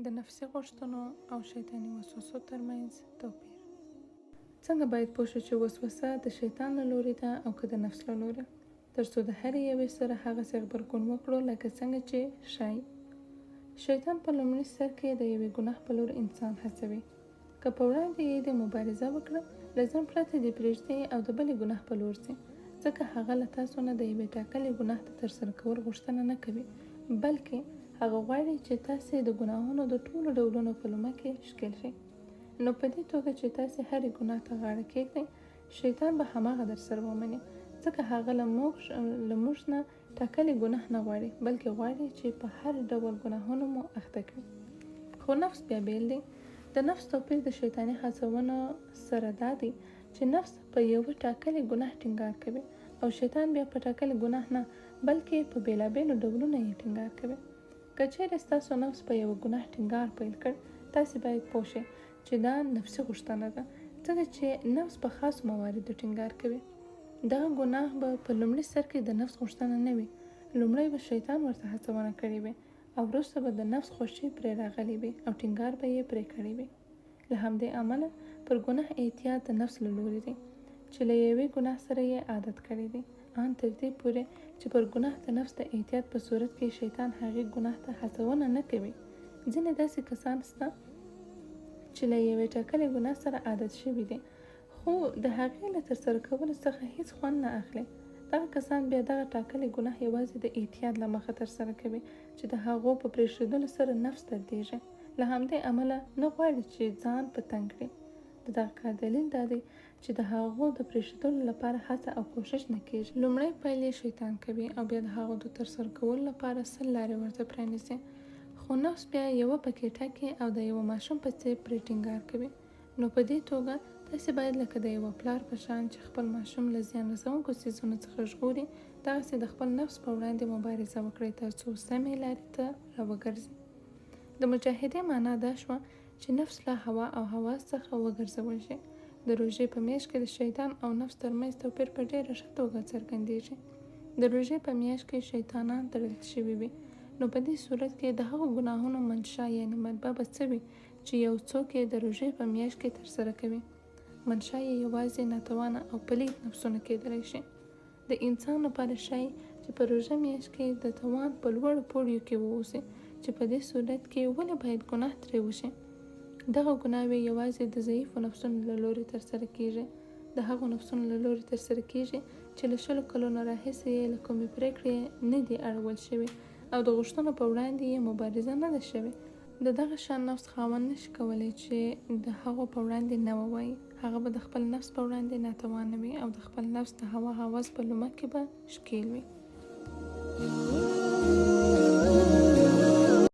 د نفسي غوښتنو او شیطاني وسوسو ترمنځ توپیر. څنګه باید پوه شو چې وسوسه د شیطان له لوري ده او که د نفس له لوري، تر څو د هرې یوې سره هغسې غبرګون وکړو لکه څنګه چې ښایي. شیطان په لومړي سر کې د یوې ګناه په لور انسان هڅوي. که په وړاندې یې د مبارزه وکړه، له ځنډ پرته دې پرېږدي او د بلې ګناه په لور ځي، ځکه هغه له تاسو نه د یوې ټاکلې ګناه د ترسره کول غوښتنه نه کوي، بلکې هغه غواړي چې تاسې د ګناهونو د ټولو ډولونو په لومه کې ښکېل شئ. نو په دې توګه چې تاسې هرې ګناه ته غاړه کېږدئ، شیطان به هماغه درسره ومني، ځکه هغه له موږ نه ټاکلې ګناه نه غواړي، بلکې غواړي چې په هر ډول ګناهونو مو اخته کړي. خو نفس بیا بیل دی. د نفس توپیر د شیطاني هڅونو سره دا دی چې نفس په یوه ټاکلې ګناه ټینګار کوي او شیطان بیا په ټاکلې ګناه نه، بلکې په بېلابېلو ډولونو یې ټینګار کوي. که چیرې ستاسو نفس په یوه ګناه ټینګار پیل کړ، تاسې باید پوه شئ چې دا نفسي غوښتنه ده، ځکه چې نفس په خاصو مواردو ټینګار کوي. دغه ګناه به په لومړي سر کې د نفس غوښتنه نه وي، لومړی به شیطان ورته هڅونه کړې وي او وروسته به د نفس خوښي پرې راغلی وي او ټینګار به یې پرې کړی وي. له همدې امله پر ګناه اعتیاد د نفس له لوري دی چې له یوې ګناه سره یې عادت کړی دی، ان تر دې پورې چې پر ګناه د نفس د اعتیاد په صورت کې شیطان هغې ګناه ته هڅونه نه کوي. ځینې داسې کسان شته چې له یوې ټاکلې ګناه سره عادت شوي دي، خو د هغې له ترسره کولو څخه هیڅ خوند نه اخلي. دغه کسان بیا دغه ټاکلې ګناه یوازې د اعتیاد له مخه ترسره کوي چې د هغو په پرېښودلو سره نفس دردېږي. له همدې امله نه غواړي چې ځان په تنګ کړي. د دغه کار دلیل دا دی چې د هغو د پرېښودلو لپاره هڅه او کوښښ نه کېږي. لومړی پیل یې شیطان کوي او بیا د هغو د ترسره کولو لپاره 100 لارې ورته پرانیزي، خو نفس بیا یوه پکې ټکي او د یوه ماشوم په څېر پرې ټینګار کوي. نو په دې توګه تاسې باید لکه د یوه پلار په شان چې خپل ماشوم له زیان رسونکو څیزونو څخه ژغوري، دغسې د خپل نفس په وړاندې مبارزه وکړئ تر څو سمې لارې ته راوګرځي. د مجاهدې معنا دا شوه چې نفس له هوا او حواس څخه وګرځول شي. د روژې په میاشت کې د شیطان او نفس ترمنځ توپیر په ډېره ښه توګه څرګندېږي. د روژې په میاشت کې شیطانان تړل شوي وي، نو په دې صورت کې د هغو ګناهونو منشا یعنې منبع به څه وي چې یو څوک یې د روژې په میاشت کې ترسره کوي. منشا یې یوازې ناتوانه او پلید نفسونه کېدلی شي. د انسان لپاره ښایي چې په روژه میاشت کې د توان په لوړو پوړیو کې واوسي، چې په دې صورت کې ولې باید ګناه ترې وشي. دغه ګناوې یوازې د ضعیفو نفسونو له لوري ترسره کېږي، د هغو نفسونو له لوري ترسره کېږي چې له 100 کلونو راهیسې یې له کومې پرېکړې نه دي اړول شوي او د غوښتنو په وړاندې یې مبارزه نه ده شوې. د دغه شان نفس خاوند نشي کولی چې د هغو په وړاندې نه ووایي. هغه به د خپل نفس په وړاندې ناتوانه وي او د خپل نفس د هوا هوس په لومه کې به ښکېل وي.